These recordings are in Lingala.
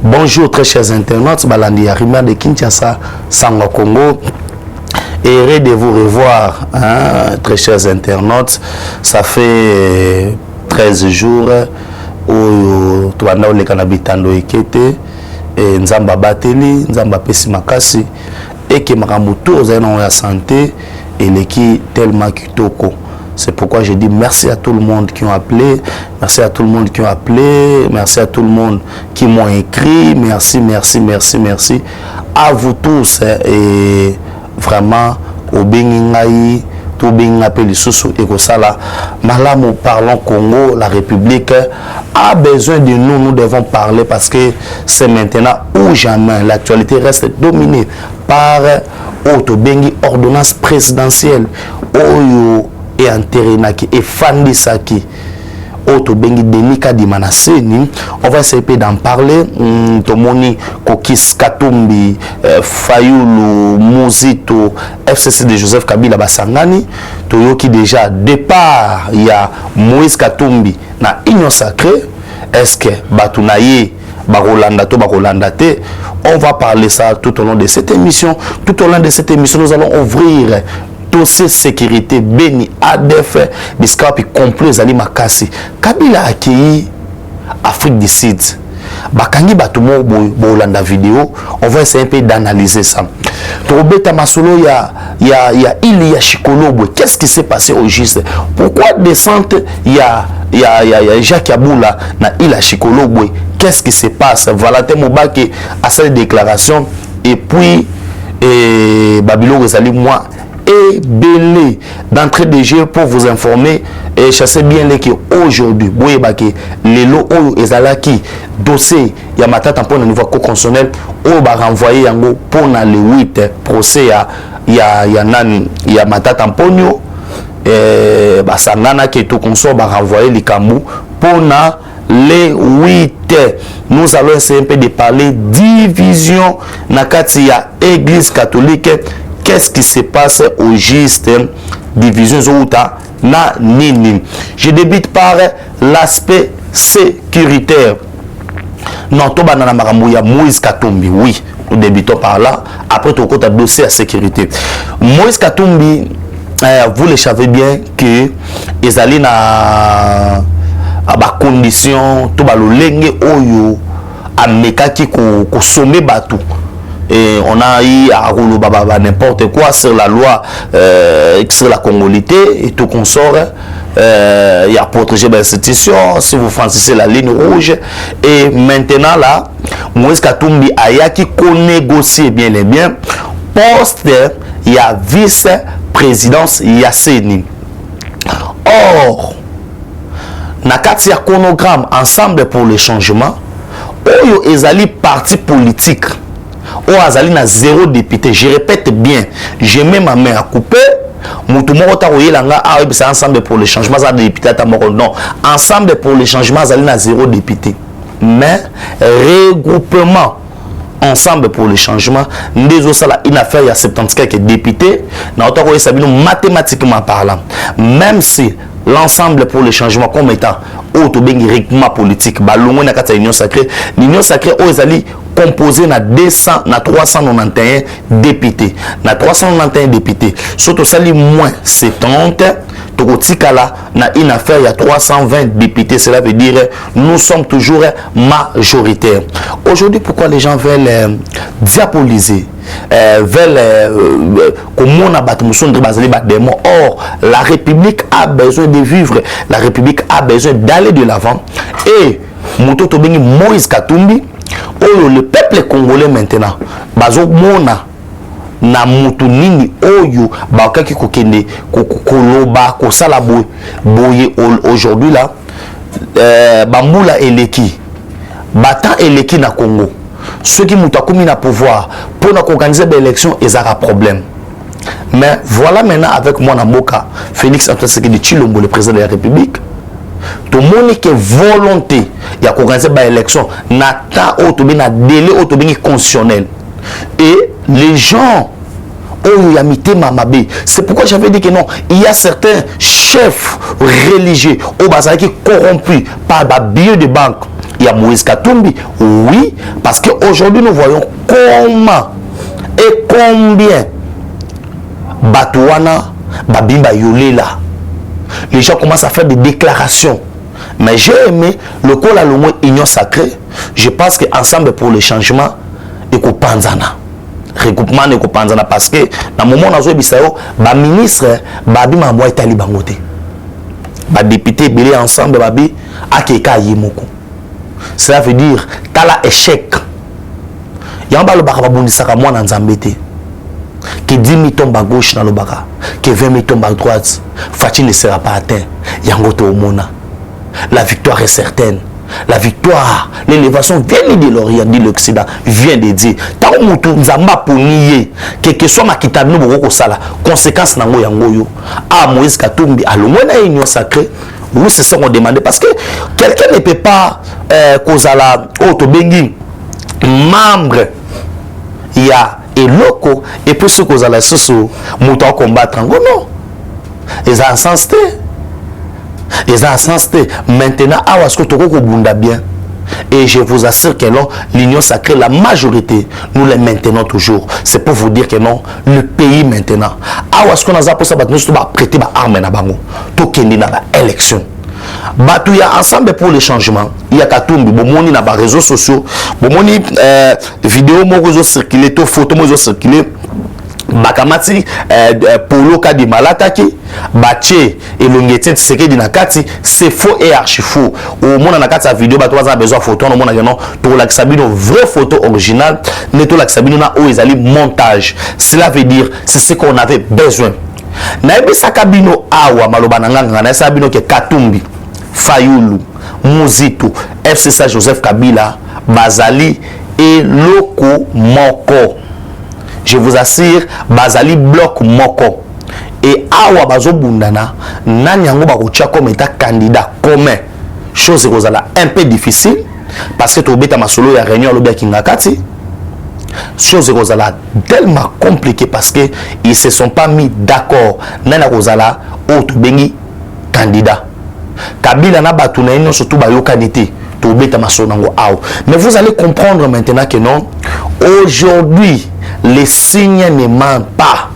Bonjour très chers internautes, Balandi Arima de Kinshasa, Sango Congo. Heureux de vous revoir, hein, très chers internautes. Ça fait 13 jours où tu as le canabitando ekete et nzamba bateli, nzamba pesi makasi et que maramuto ont la santé et l'équipe tellement kitoko. C'est pourquoi je dis merci à tout le monde qui ont appelé, merci à tout le monde qui ont appelé, merci à tout le monde qui m'ont écrit, merci, merci, merci, merci à vous tous et vraiment au Bengingaï, tout Bengape Sous et Kosala. Malamu parlons Congo, la République a besoin de nous, nous devons parler parce que c'est maintenant ou jamais. L'actualité reste dominée par Bengi ordonnance présidentielle. Et entérinaki et fandisaki auto bengi denika di manaseni. On va essayer d'en parler. Tomoni Kokis Katumbi Fayulu Muzito FCC de Joseph Kabila Basangani Toyoki déjà départ il y a Moïse Katumbi na Union Sacrée. Est-ce que Batunaye Barolanda to Barolanda te? On va parler ça tout au long de cette émission. Tout au long de cette émission, nous allons ouvrir dossier sécurité Beni ADF Biscap complet Zali Makasi. Kabila accueilli Afrique du Sud. Bakangi Batumo Bolanda vidéo. On va essayer un peu d'analyser ça. Torobeta Masolo il y a Chikolobwe. Qu'est-ce qui s'est passé au juste? Pourquoi descente il y a Jacques Yaboula na il a Chikolobwe? Qu'est-ce qui se passe? Voilà Temobake à cette déclaration et puis Babylone Zali moi et belé d'entrée de jeu pour vous informer et chasser bien les qui aujourd'hui boyebaki les lots où ezalaki dossier ya matata pour le niveau constitutionnel au ba renvoyer yango pour na le 8 procès ya nani ya matata ponyo basangana qui tout consort ba renvoyer les kamou pour na les 8. Nous allons essayer un peu de parler division na kati ya église catholique. Qu'est-ce qui se passe au juste division Zouta na nini? Je débute par l'aspect sécuritaire. Non, to banana maramouya Moïse Katumbi. Oui, nous débutons par là. Après, tout le dossier à sécurité. Moïse Katumbi, vous le savez bien que ils allaient na condition to balolenge oyo amekaki ko sommet batou. Et on a eu à rouler n'importe quoi sur la loi, sur la congolité et tout consort. Il y a protégé l'institution, si vous franchissez la ligne rouge. Et maintenant là, Moïse Katumbi a qui négocier bien les biens. Poste, il y a vice-présidence Yasseni. Or, nakati ya chronogramme ensemble pour le changement, oyo ezali parti politique. Ou azali na 0 député. Je répète bien, j'ai mis ma main à couper. Moutoumoro taroye langa c'est ensemble pour le changement ça député tamoro non. Ensemble pour le changement azali na 0 député. Mais regroupement ensemble pour le changement ndezo sala une affaire il y a 70 quelques députés na otaroye sabino mathématiquement parlant. Même si l'ensemble pour le changement comme étant autobéniriquement politique balongo na kata union sacrée ozali composé na 200 na 391 députés na 391 députés surtout sali moins 70 tokotikala na une affaire il y a 320 députés. Cela veut dire nous sommes toujours majoritaires. Aujourd'hui, pourquoi les gens veulent diaboliser veulent comment on a battu démons. Or la République a besoin de vivre, la République a besoin d'aller de l'avant. Et Mototo Bengi Moïse Katumbi, le peuple congolais maintenant bazo mona na mutu nini oyo bakaki kokende koloba kosala boye aujourd'hui là bambula eleki bata eleki na Congo ceux qui mutu akomi na pouvoir pour organiser des élections ils aura problème. Mais voilà maintenant avec moi na mboka Félix Antoine Tshisekedi Tshilombo, le président de la République, tout le monde qui volonté il y a organiser des élections na ta autobi na délai autobi constitutionnel et les gens oh, c'est pourquoi j'avais dit que non, il y a certains chefs religieux au Bazar qui corrompus par des billets de banque il y a Moïse Katumbi. Oui, parce qu'aujourd'hui, nous voyons comment et combien Batouana, Babimba Yolela. Les gens commencent à faire des déclarations. Mais j'ai aimé le col à l'homme union sacrée. Je pense qu'ensemble pour le changement, et qu'on panzana. Regroupement et qu'on panzana. Parce que dans le moment où nous avons ba ministre, Babima Moua Itali Bangote. Ba député, belé ensemble, Babi, Akeka Yemoko. Cela veut dire, t'as la échec. Yamba le baka babundi saka moi dans Zambété. Que 10 000 tombent à gauche dans le baka, que 20 000 tombent à droite, Fatih ne sera pas atteint. Yangoto Omona. La victoire est certaine. La victoire, l'élévation vient de l'Orient, de l'Occident, vient de dire. Tant que nous avons pour nier, quel que soit ma quitte, nous avons sala. Conséquence na ngo yangoyo. Ah Moïse Katumbi, à l'homme na union sacrée. Oui, c'est ça qu'on demande. Parce que quelqu'un ne peut pas causer la autobengi membre. Il y a et locaux et puis ce qu'on a la socio mouton combattre non ils ont sensé maintenant à ce que tu bunda bien et je vous assure que non l'union sacrée la majorité nous les maintenons toujours c'est pour vous dire que non le pays maintenant à ce qu'on a pour ça nous va prêter ma arme na bango to kendi na ba élection Batou ya ensemble pour le changement. Il y a Katumbi, bomoni na ba réseaux sociaux, bomoni vidéo mozo circuler, to photo mozo circuler. Bakamati polo ka di malataki, bache et longete tseke di nakati, c'est faux et archi faux. Au monde na kati sa vidéo bato a besoin photo, on monde non to la sabino vraie photo originale, mais to la sabino na o ezali montage. Cela veut dire c'est ce qu'on avait besoin. Naibisa kabino awa maloba nanganga na sabino ke Katumbi Fayulu Muzito FCC Joseph Kabila Bazali et Loko Moko. Je vous assure Bazali bloc Moko et awa bazo bundana nani yango bakotia comme état candidat commun. Chose kozala un peu difficile parce que to beta masolo ya réunion lobi kingakati. Chose kozala tellement compliqué parce que ils se sont pas mis d'accord nana kozala auto bengi candidat Kabila na batu na ino surtout ba yokanité to beta masonango aw mais vous allez comprendre maintenant que non aujourd'hui les signes ne mentent pas.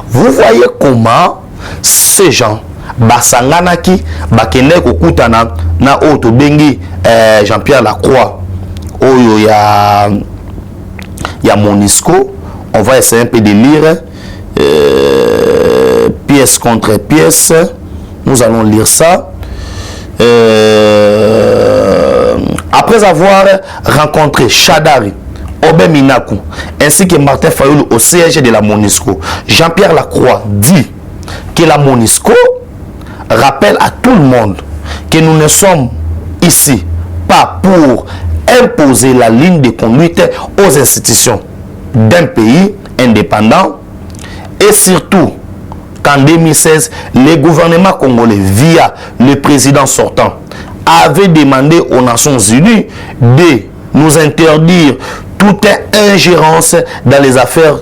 Vous voyez comment ces gens basanganaki bakende kokutana na auto bengi Jean-Pierre Lacroix oyo ya Monisco. On va essayer un peu de lire pièce contre pièce. Nous allons lire ça. Après avoir rencontré Chadari, Obé Minakou, ainsi que Martin Fayoulou au siège de la Monisco, Jean-Pierre Lacroix dit que la Monisco rappelle à tout le monde que nous ne sommes ici pas pour imposer la ligne de conduite aux institutions d'un pays indépendant et surtout qu'en 2016, le gouvernement congolais, via le président sortant, avait demandé aux Nations Unies de nous interdire toute ingérence dans les affaires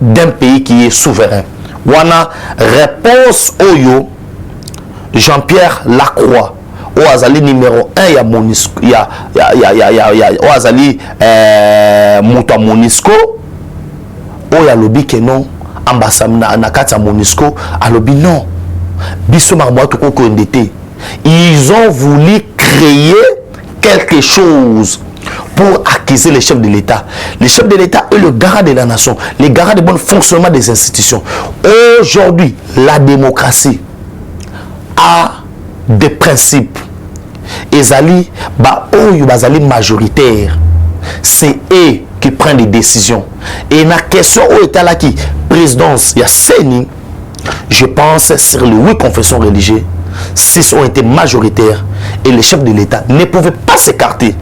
d'un pays qui est souverain. Wana réponse Oyo, Jean-Pierre Lacroix, au Azali numéro 1, il y a Monisco, il y a Azali Mouta Monisco, il y a lobby que non, ambassade na kati Monisco, a lobby non. Biso marmoa to ko ndete. Ils ont voulu créer quelque chose pour accuser les chefs de l'État. Les chefs de l'État est le garant de la nation, le garant du bon fonctionnement des institutions. Aujourd'hui, la démocratie a des principes. Ezali ba oyo bazali majoritaire. C'est eux qui prennent des décisions. Et la question où est là qui présidence, il y a Seni, je pense sur les 8 confessions religieuses, 6 ont été majoritaires et les chefs de l'État ne pouvaient pas s'écarter.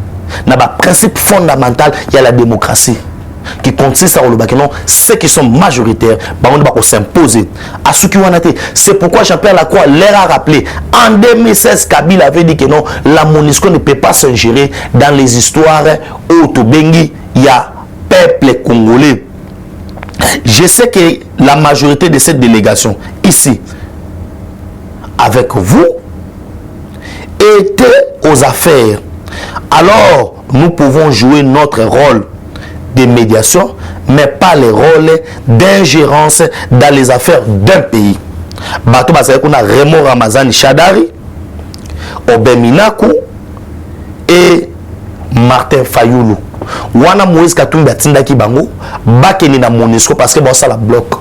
Dans le principe fondamental, il y a la démocratie qui consiste à ceux qui sont majoritaires, on va s'imposer. C'est pourquoi Jean-Pierre Lacroix leur a rappelé en 2016, Kabila avait dit que non, la Monisco ne peut pas s'ingérer dans les histoires où Tobengi, il y a peuple congolais. Je sais que la majorité de cette délégation ici, avec vous, était aux affaires alors nous pouvons jouer notre rôle de médiation, mais pas le rôle d'ingérence dans les affaires d'un pays. Bato basale qu'on a Raymond Ramazani Chadari, Obeminaku et Martin Fayoulou. Wana Moïse Katumbi atindaki bango bakeni na MONUSCO parce que bon ça la bloque.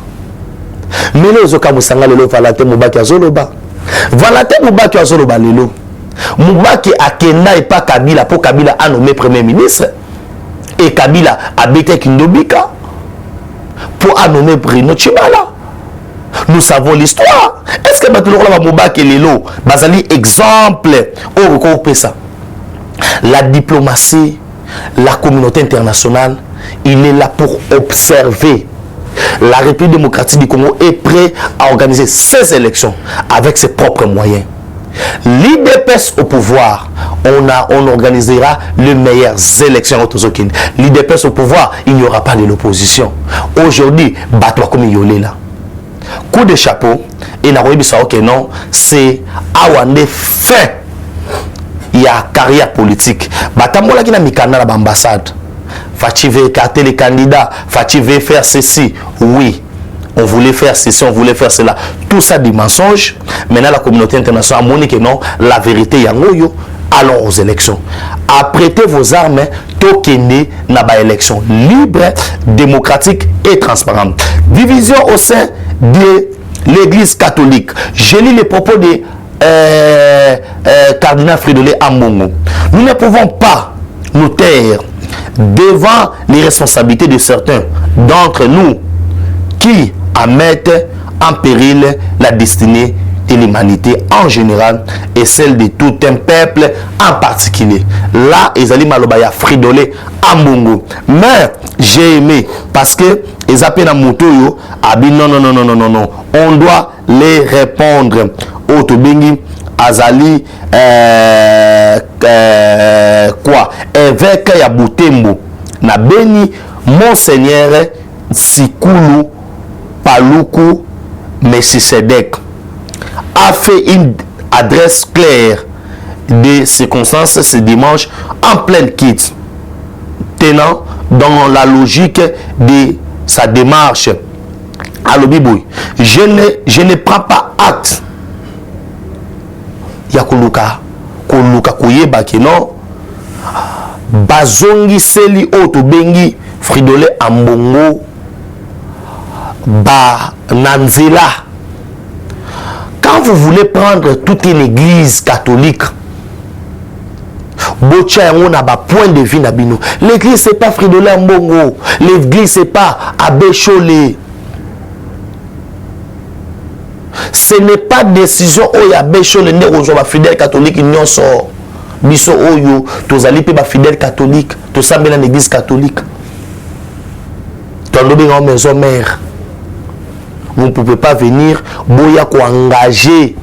Mais les oka musanga lelo valate mubaki azoloba. Valate mubaki azoloba lelo. Mubaki akenda et pas Kabila pour Kabila a nommé premier ministre et Kabila a bêté Kindobika pour a nommé Bruno Tshibala. Nous savons l'histoire. Est-ce que Batoulola va Mubaki lelo bazali exemple au recours ça. La diplomatie, la communauté internationale, il est là pour observer. La République démocratique du Congo est prête à organiser ses élections avec ses propres moyens. L'IDPS au pouvoir, on organisera les meilleures élections au Tozokine. L'IDPS au pouvoir, il n'y aura pas de l'opposition. Aujourd'hui, battre comme il là. Coup de chapeau, et n'a pas que non, c'est Awande fin. Il y a carrière politique. Batambola qui n'a mis canal à l'ambassade. Fati veut écarter les candidats. Fati veut faire ceci. Oui, on voulait faire ceci, on voulait faire cela. Tout ça des mensonges. Maintenant, la communauté internationale a montré que non, la vérité est en yo. Allons aux élections. Apprêtez vos armes. Tokende na ba élection libre, démocratique et transparente. Division au sein de l'Église catholique. Je lis les propos de cardinal Fridolin Ambongo. Nous ne pouvons pas nous taire devant les responsabilités de certains d'entre nous qui mettent en péril la destinée de l'humanité en général et celle de tout un peuple en particulier. Là, Ezali Malobaya Fridolin Ambongo. Mais j'ai aimé parce que ils appellent à Motoyo a dit non. On doit les répondre. Otobengi Azali quoi évêque ya Butembo na Beni Monseigneur Sikulu Paluku Messisedek a fait une adresse claire des circonstances ce dimanche en pleine quitte tenant dans la logique de sa démarche à l'Obiboui. Je ne prends pas acte ya koluka koyeba ke non bazongi seli oto bengi Fridolin Ambongo ba nanzela. Quand vous voulez prendre toute une église catholique, on a un point de vue nabino. L'église c'est pas Fridolin Ambongo, l'église c'est pas Abbé Cholé. Ce n'est pas décision où il y a Béchol et les fidèles catholiques qui n'y sont. Biso oyo, tous allés pas fidèles catholiques, tous ça dans l'église catholique. Dans nos maison mère, vous ne pouvez pas venir, boya ko engager,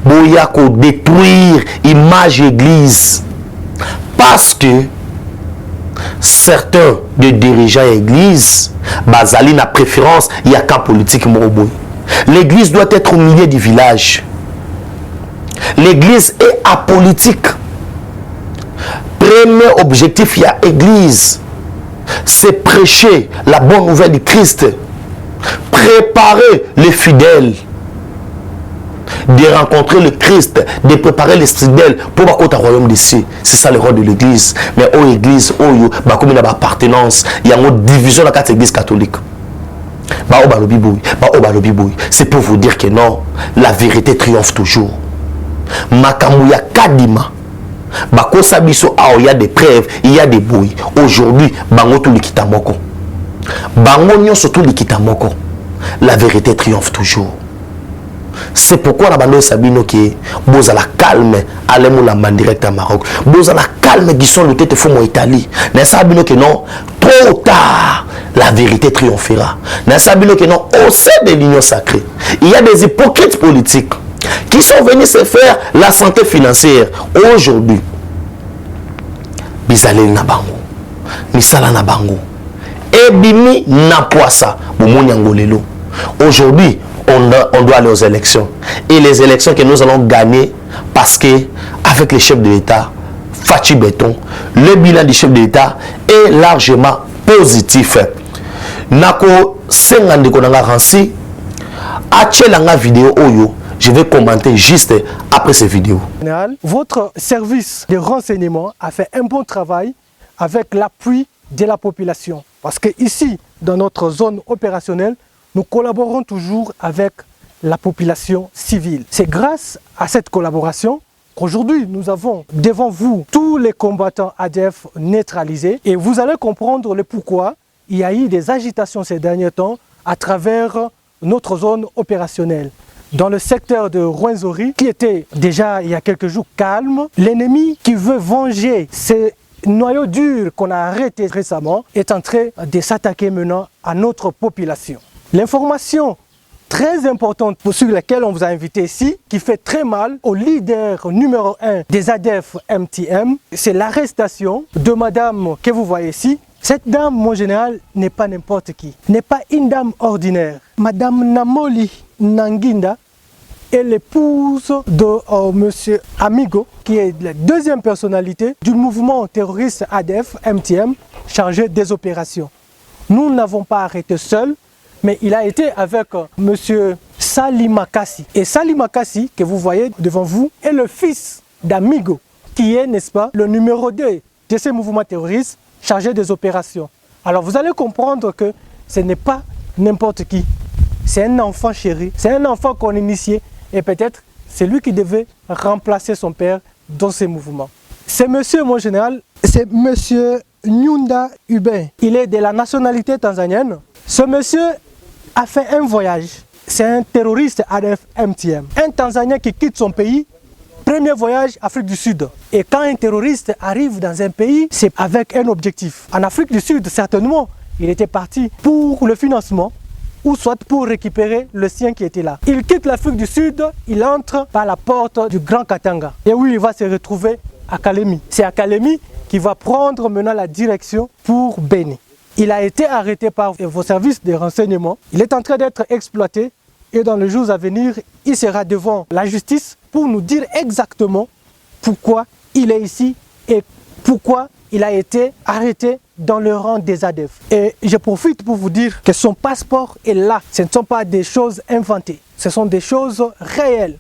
boya ko détruire image église, parce que certains des dirigeants église, bazali na préférence, il y a qu'un politique moroboy. L'église doit être au milieu du village. L'église est apolitique. Premier objectif, il y a l'église. C'est prêcher la bonne nouvelle du Christ. Préparer les fidèles. De rencontrer le Christ. De préparer les fidèles pour le royaume d'ici. C'est ça le rôle de l'église. Mais aux églises, comme il y a une appartenance, il y a une division dans la église catholique. C'est pour vous dire que non, la vérité triomphe toujours. Makamouya Kadima, Bakosa Biso, il y a des preuves, il y a des bouilles. Aujourd'hui, Bango tout likitamoko. Bango nyon surtout likitamoko. La vérité triomphe toujours. C'est pourquoi la bande Sabino qui boza la calme, allez-moi la direct à Maroc. Boza la calme qui sont le tête fou en Italie. N'est Sabino que non, trop tard, la vérité triomphera. N'est Sabino que non, au sein de l'union sacrée, il y a des hypocrites politiques qui sont venus se faire la santé financière. Aujourd'hui, Bizalé Nabango, Misala Nabango, Ebimi Napoisa, Boumoni Angolelo. Aujourd'hui, on doit aller aux élections. Et les élections que nous allons gagner parce que, avec les chefs de l'État, Fachi Béton, le bilan du chef de l'État est largement positif. Nako sengande konanga ransi achelanga vidéo oyo, je vais commenter juste après cette vidéo. Votre service de renseignement a fait un bon travail avec l'appui de la population. Parce que ici, dans notre zone opérationnelle, nous collaborons toujours avec la population civile. C'est grâce à cette collaboration qu'aujourd'hui, nous avons devant vous tous les combattants ADF neutralisés. Et vous allez comprendre le pourquoi il y a eu des agitations ces derniers temps à travers notre zone opérationnelle. Dans le secteur de Rwenzori, qui était déjà il y a quelques jours calme, l'ennemi qui veut venger ces noyaux durs qu'on a arrêtés récemment est en train de s'attaquer maintenant à notre population. L'information très importante sur laquelle on vous a invité ici, qui fait très mal au leader numéro 1 des ADF MTM, c'est l'arrestation de madame que vous voyez ici. Cette dame, mon général, n'est pas n'importe qui, n'est pas une dame ordinaire. Madame Namoli Nanginda est l'épouse de monsieur Amigo, qui est la deuxième personnalité du mouvement terroriste ADF MTM chargé des opérations. Nous n'avons pas arrêté seul, mais il a été avec monsieur Salimakassi. Et Salimakassi, que vous voyez devant vous, est le fils d'Amigo, qui est, n'est-ce pas, le numéro 2 de ces mouvements terroristes chargé des opérations. Alors vous allez comprendre que ce n'est pas n'importe qui. C'est un enfant chéri, c'est un enfant qu'on initiait et peut-être c'est lui qui devait remplacer son père dans ces mouvements. C'est monsieur, mon général, c'est monsieur Nyunda Ubin. Il est de la nationalité tanzanienne. Ce monsieur a fait un voyage. C'est un terroriste ADF MTM. Un Tanzanien qui quitte son pays. Premier voyage, Afrique du Sud. Et quand un terroriste arrive dans un pays, c'est avec un objectif. En Afrique du Sud, certainement, il était parti pour le financement ou soit pour récupérer le sien qui était là. Il quitte l'Afrique du Sud, il entre par la porte du Grand Katanga. Et oui, il va se retrouver à Kalemi. C'est à Kalemi qu'il va prendre maintenant la direction pour Béni. Il a été arrêté par vos services de renseignement. Il est en train d'être exploité et dans les jours à venir, il sera devant la justice pour nous dire exactement pourquoi il est ici et pourquoi il a été arrêté dans le rang des ADF. Et je profite pour vous dire que son passeport est là. Ce ne sont pas des choses inventées, ce sont des choses réelles.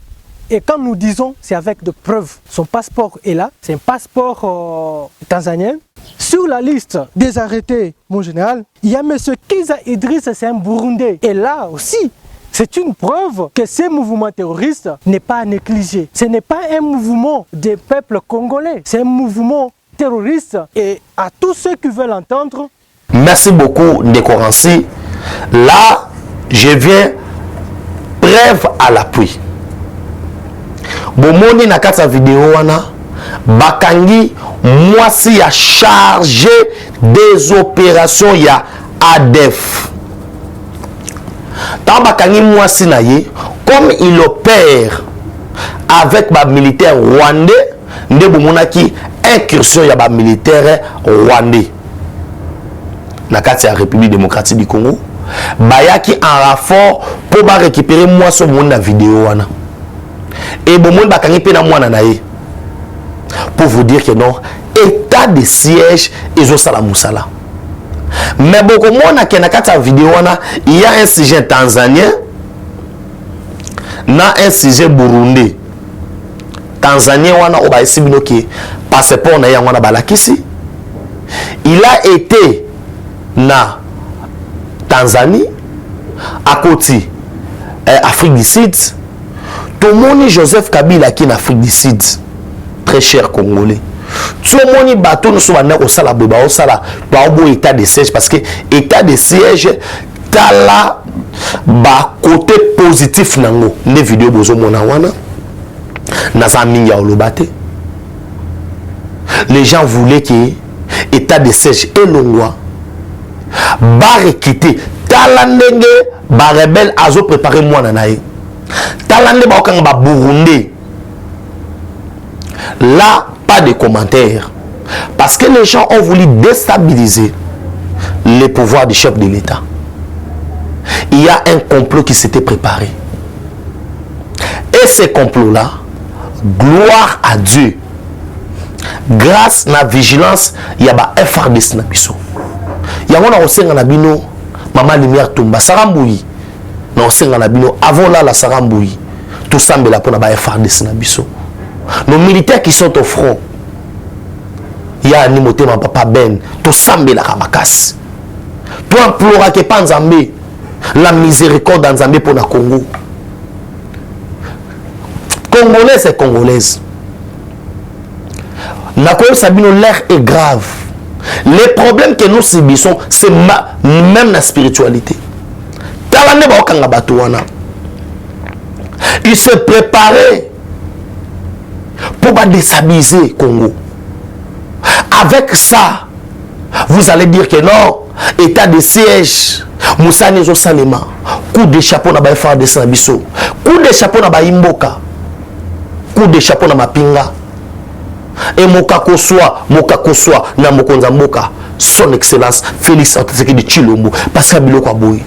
Et quand nous disons, c'est avec de preuves. Son passeport est là, c'est un passeport tanzanien. Sur la liste des arrêtés, mon général, il y a M. Kiza Idriss, c'est un Burundais. Et là aussi, c'est une preuve que ce mouvement terroriste n'est pas négligé. Ce n'est pas un mouvement des peuples congolais, c'est un mouvement terroriste. Et à tous ceux qui veulent entendre... Merci beaucoup, Ndekoransi. Là, je viens preuve à l'appui. Bomoni na kata vidéo wana bakangi mwasi ya chargé des opérations ya ADF. Tant bakangi mwasi na ye, comme il opère avec ba militaire rwandais, nde bomonaki incursion ya ba militaire rwandais na kati ya République démocratique du Congo, bayaki en renfort pour ba récupérer mwasi monde na vidéo wana. Et bon monde bakangi pe na mwana na ye. Pour vous dire que non, état de siège ils ont sala musala. Mais beaucoup mona ke na kati ya vidéo wana, il y a un sujet tanzanien na un sujet burundais. Tanzanien wana oba esibino ki passeport na ya wana balakisi. Il a été na Tanzanie à côté Afrique du Sud. Tout le monde Joseph Kabila qui est en Afrique du Sud, très cher Congolais. Tout le monde bateau nous sommes au sala beba au sala par bon état de siège parce que état de siège t'as là ba côté positif nango les vidéos bozo mona wana naza mingi ya olobate. Les gens voulaient que état de siège et longwa ba requitter tala ndenge ba rebelle azo préparer mwana nae. Talande ba okanga Burundi. Là, pas de commentaires. Parce que les gens ont voulu déstabiliser les pouvoirs du chef de l'État. Il y a un complot qui s'était préparé. Et ce complot-là, gloire à Dieu, grâce na vigilance ya ba FRDC na biso yango na osenga na bino mama lumière tumba sarambuyi na osenga na bino avant là la sarambuyi tout sambela pour na ba FRDC na biso nos militaires qui sont au front ya ni motema papa Ben tout sambela ka makasi to implora que pas Nzambe la miséricorde dans Nzambe pour na Congo. Congolais et Congolaises. L'air est grave. Les problèmes que nous subissons, c'est même la spiritualité. Il se préparait pour déstabiliser Congo. Avec ça, vous allez dire que non, état de siège, Moussa Nezo Salema, coup de chapeau na ba FARDC na biso, coup de chapeau na ba Imboka, coup de chapeau na Mapinga. Et moka koswa na mokonza mboka son excellence Félix Tshisekedi Tshilombo parce que biloko aboyi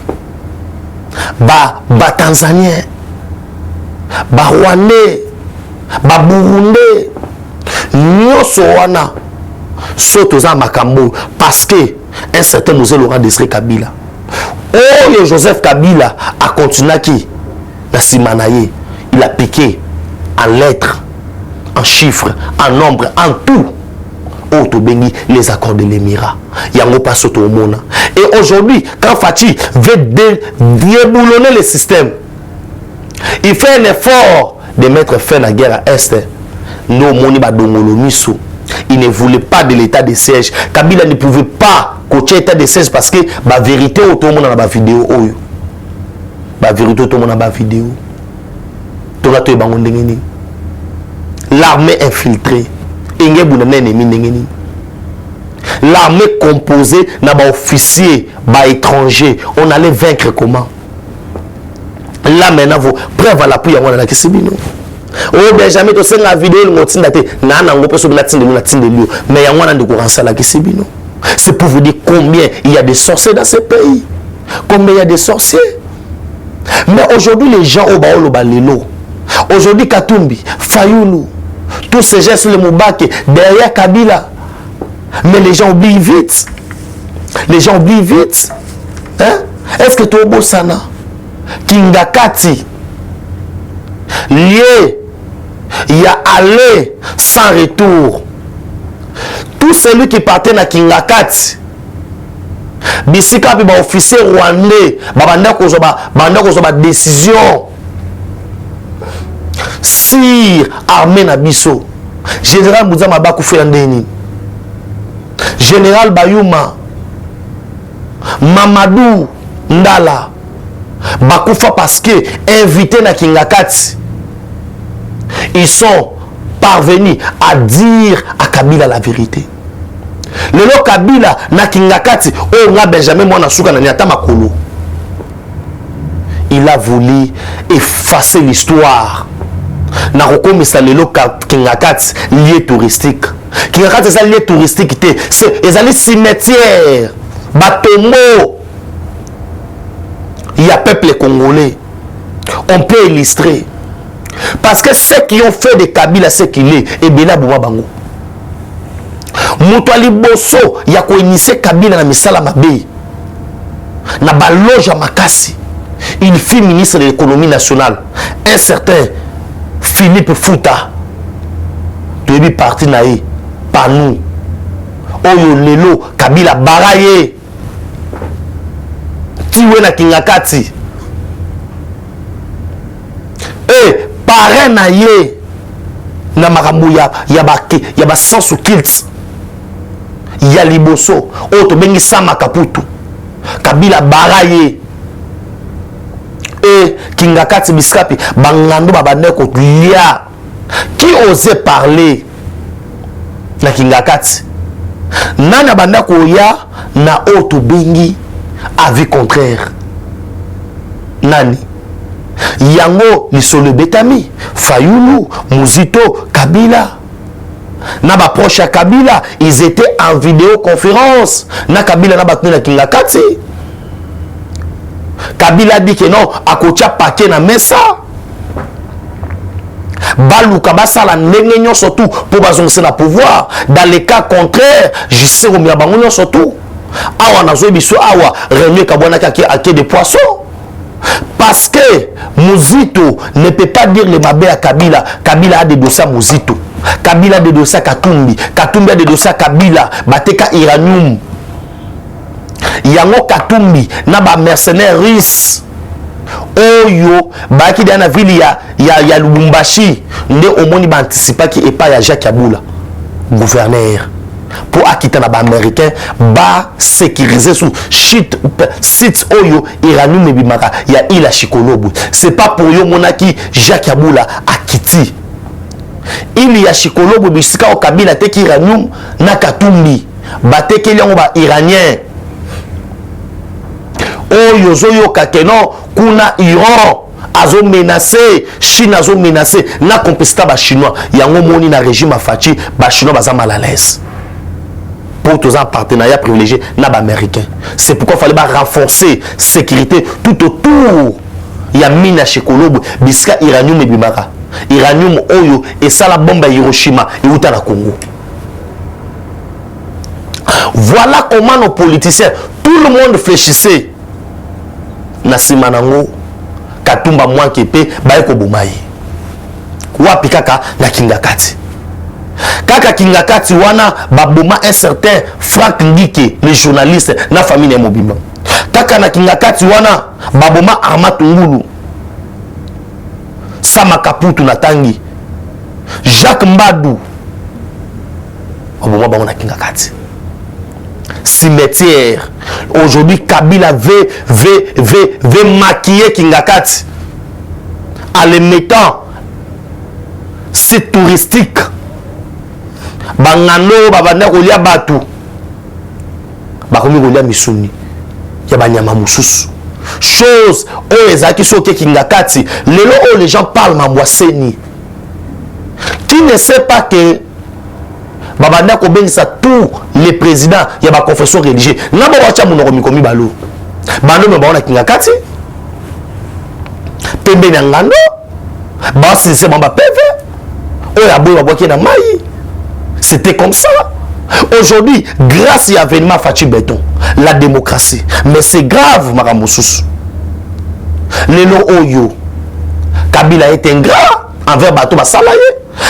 ba tanzanien ba rwandais ba burundais nyoso wana soto za makambo parce que un certain Mosé Laurent Désiré Kabila oh Joseph Kabila a continué qui na simanaye il a piqué en lettres, en chiffres, en nombre, en tout. Autobéni les accords de l'Émirat. Yango passe au monde. Et aujourd'hui, quand Fachi veut déboulonner le système, il fait un effort de mettre fin à la guerre à Est. Nous, Moni Badongolo Miso, il ne voulait pas de l'état de siège. Kabila ne pouvait pas coacher l'état de siège parce que la vérité, tout le monde a la vidéo. La vérité, tout le monde a la vidéo. L'armée infiltrée. L'armée composée d'officiers, d'étrangers. On allait vaincre comment? Là maintenant, vous preuve à l'appui à moi dans la Kissibino. Oh Benjamin, tu sais la vidéo, le motin d'até, nana, on peut se mettre de l'eau, mais il y a un de courant à la Kissibino. C'est pour vous dire combien il y a des sorciers dans ce pays. Combien il y a des sorciers. Mais aujourd'hui, les gens au Baolo Balelo. Aujourd'hui, Katumbi, Fayoulou, tous ces gestes, le Moubake, derrière Kabila. Mais les gens oublient vite. Les gens oublient vite. Hein? Est-ce que Tobo Sana, Kingakati, lié, il y a allé sans retour. Tout celui qui partait à Kingakati, Bissika, officier rwandais, banda décision. Sire armée Nabiso, général Mouza Mabakou Féandeni, général Bayuma, Mamadou Ndala, Bakoufa parce que invité na Kingakati, ils sont parvenus à dire à Kabila la vérité. Le lo Kabila na Kingakati, oh nga Benjamin Mwana Souka na Nyata Makolo. Il a voulu effacer l'histoire. Na rekomisa lelo Kingakati lieu touristique. Kingakati c'est lieu touristique c'est ezali cimetière batombo. Il y a peuple congolais. On peut illustrer parce que ceux qui ont fait de Kabila ce qu'il est et Bela Bouma Bango. Mutuali Bosso ya ko initier Kabila na misala mabe. Na baloja makasi. Il fut ministre de l'économie nationale. Un certain Philippe Fouta, tu es parti naïe par nous. Oyo lelo Kabila baraye. Tiwe na Kingakati. Et parrain naïe na makambo ya ba sensu kilt. Ya liboso. Oto bengi sama kaputu. Kabila baraye. Et Kingakati Biskapi, Bangando Babandeko Lia, qui osait parler na Kingakati, Nana Bandako ya na Oto Bengi, avis contraire. Nani Yango Lisole Betami, Fayoulou, Mouzito, Kabila. Na ba proche à Kabila, ils étaient en vidéoconférence. Na Kabila na batne na Kingakati. Kabila dit que non, à Kocha paquet na messa. baluka basala ndenge nyonso tout pour bazongisa na pouvoir. Dans les cas contraires, je sais au mia bango nyonso tout. Awa nazo biso awa Rémi Kabwana qui a des poissons. Parce que Mouzito ne peut pas dire le mabé à Kabila. Kabila a des dossiers à Mouzito. Kabila a des dossiers à Katumbi. Katumbi a des dossiers à Kabila. Bateka Iranium. Yango Katumbi na ba mercenaires russes. Oyo baki dans la ville ya Lubumbashi. Nde omoni ba anticipa ki epa ya Jacques Yaboula, gouverneur. Pour acquitter les Américains, ba sécuriser sous site oyo Iranium et Bimaka, il y a Ila Chikolobu. C'est pas pour yo monaki Jacques Yaboula acquitté. Il y a Chikolobu bisika au Kabila te ki Iranium na Katumbi. Ba te ke liango ba iranien. Oyo zoyo kakeno kuna Iran azo menacé, Chine azo menacé na complicité ba chinois. Yango moni na régime Fachi, ba chinois baza mal à l'aise. Pour tous un partenariat privilégié n'ab américain. C'est pourquoi il fallait renforcer sécurité tout autour. Il y a Mina Chekolobo, Biska Iranium et Bimara. Iranium Oyo et ça la bombe à Hiroshima et Utah Congo. Voilà comment nos politiciens, tout le monde réfléchissait. Nasimanango, Katumba Mwankepe, Baeko Boumaï. Wapikaka na Kingakati. Kaka Kingakati wana baboma un certain Frank Ndike, le journaliste na famille Mobimba. Kaka na Kingakati wana baboma Armatungulu, Sama Kaputu na Tangi, Jacques Mbadou, baboma babona Kingakati. Cimetière. Aujourd'hui Kabila veut maquiller Kingakati en les mettant site touristique. Bangano babanda kolia batu bakomi kolia misuni ya banyama mususu chose oyo ezaki soki Kingakati lelo oyo les gens parlent mambwaseni qui ne sait pas que babanda ko bengisa tous les présidents ya ba confession religieuse na ba wacha munoko mikomi balo bando me baona Kingakati pembe na ngando ba sinse mamba peve oyo aboy babwaki na mai. C'était comme ça. Aujourd'hui, grâce à l'avènement Fachi Béton, la démocratie. Mais c'est grave, Maramoussous. Lelo Oyo, Kabila est ingrat envers Bato Basalaye.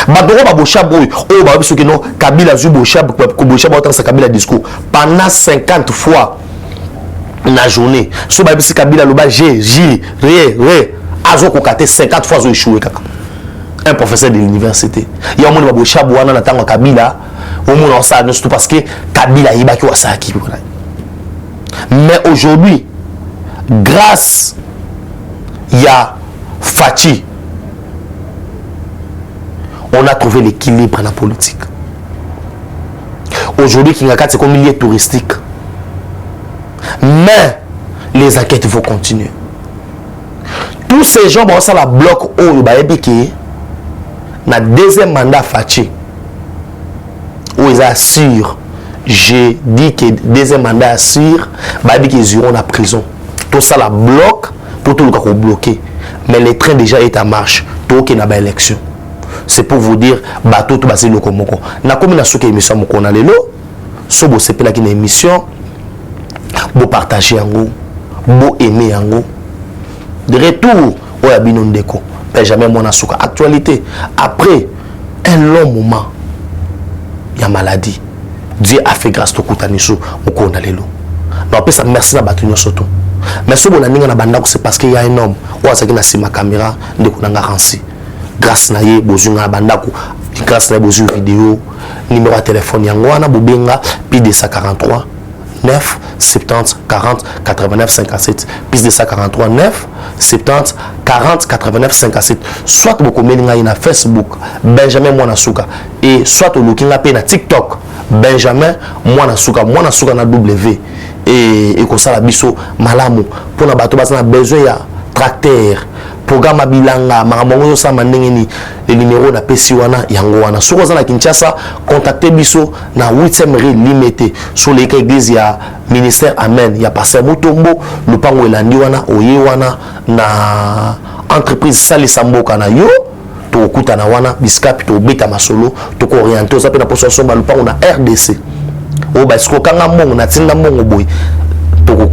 Bato Baboshabou, oh, Babisukino, Kabila Zuboshab, Koboshab, autant sa Kabila discours. Pendant 50 fois, la journée, sous Babisi Kabila, le bas, Azo Kokate 50 fois, échoué. Un professeur de l'université. Il y a un monde qui a été Kabila, au monde en ça, surtout parce que Kabila est battu à ça. Mais aujourd'hui, grâce à Fachi, on a trouvé l'équilibre dans la politique. Aujourd'hui, Kingakati, c'est comme milieu touristique. Mais les enquêtes vont continuer. Tous ces gens vont ça la bloc au Baébiki. Na deuxième mandat Fachi où ils assurent, j'ai dit que deuxième mandat assure, bah qu'ils iront en prison. Tout ça la bloque pour tout le monde bloqué. Mais le train déjà est en marche. Tout qui n'a pas élection. C'est pour vous dire, bah tout basé le komoko. Na comme na souke émission moko na lelo, so bo c'est là qui une émission, bo partager yango, bo aimer yango. De retour au Abino Ndeko. Benjamin Monasuka. Actualité, après un long moment, il y a maladie. Dieu a fait grâce au Koutaniso, au Kondalelo. Donc, ça merci à Batunyo Soto. Mais ce qu'on a dit, c'est parce qu'il y a un homme, ou à ce qu'il y a ma caméra, de Kounanga Ransi. Grâce à Yé, Bozunga Bandaku, grâce à Bozu vidéo, numéro de téléphone, Yangwana, Bobenga, puis de 143. 9 70 40 89 57 plus de 143 9 70 40 89 57 soit beaucoup meninga na Facebook Benjamin Mwanasuka et soit au looking la na TikTok Benjamin Mwanasuka na W et comme ça la biso malamu pour na bato basana besoin ya tracteur programme bilanga maramongo sa mandengeni le numéro na pesi wana yango wana soko za na Kinshasa contacter biso na 8e rue limité sur l'église ya ministère Amen ya pasteur Mutombo lupango elandi wana oye wana na entreprise Salisamboka na yo tokutana wana biskapi tobeta masolo tokorienter oza pe na poso somba lupango na RDC o ba siko kanga mongo na tinda mongo boy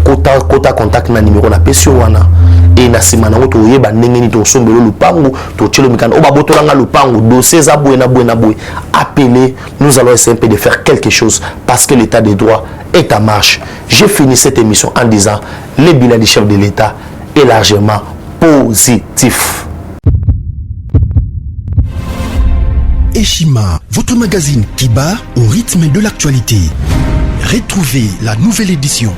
kota contact na numéro na pesio wana et na sima nango toyeba ndenge ni tosombelo lupango totilo mikana o ba botolanga lupango dossier za boy na boy appelez, nous allons essayer un peu de faire quelque chose parce que l'état de droit est en marche. J'ai fini cette émission en disant le bilan du chef de l'État est largement positif. Eshima, votre magazine qui bat au rythme de l'actualité. Retrouvez la nouvelle édition.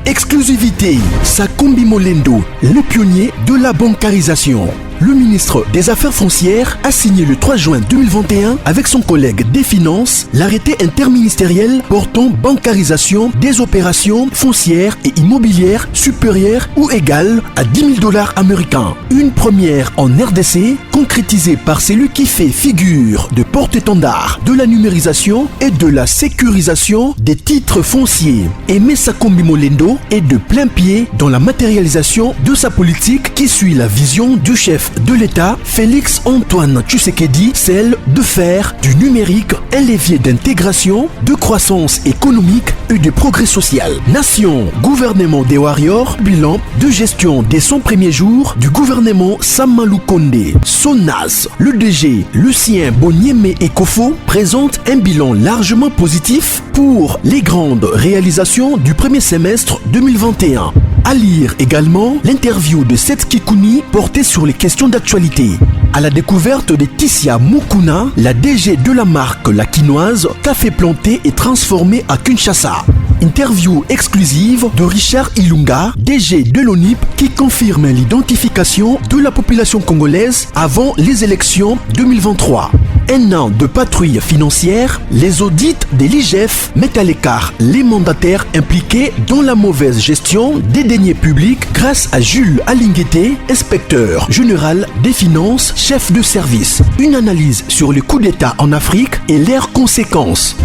Exclusivité, Sakombi Molendo, le pionnier de la bancarisation. Le ministre des Affaires foncières a signé le 3 juin 2021 avec son collègue des Finances l'arrêté interministériel portant bancarisation des opérations foncières et immobilières supérieures ou égales à 10 000 $ américains. Une première en RDC concrétisée par celui qui fait figure de porte-étendard de la numérisation et de la sécurisation des titres fonciers. Aimé Sakombi Molendo est de plein pied dans la matérialisation de sa politique qui suit la vision du chef de l'État, Félix Antoine Tshisekedi, celle de faire du numérique un levier d'intégration, de croissance économique et de progrès social. Nation, gouvernement des Warriors, bilan de gestion des 100 premiers jours du gouvernement Samalou Kondé. SONAS, le DG Lucien Boniemé Ekofo présente un bilan largement positif pour les grandes réalisations du premier semestre 2021. À lire également l'interview de Seth Kikouni portée sur les questions d'actualité. À la découverte de Tissia Mukuna, la DG de la marque La Quinoise, café planté et transformé à Kinshasa. Interview exclusive de Richard Ilunga, DG de l'ONIP, qui confirme l'identification de la population congolaise avant les élections 2023. Un an de patrouille financière, les audits de l'IGF mettent à l'écart les mandataires impliqués dans la mauvaise gestion des deniers publics grâce à Jules Alinguete, inspecteur général des finances, chef de service. Une analyse sur les coups d'État en Afrique et leurs conséquences.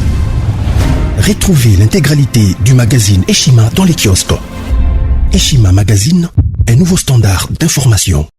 Retrouvez l'intégralité du magazine Eshima dans les kiosques. Eshima Magazine, un nouveau standard d'information.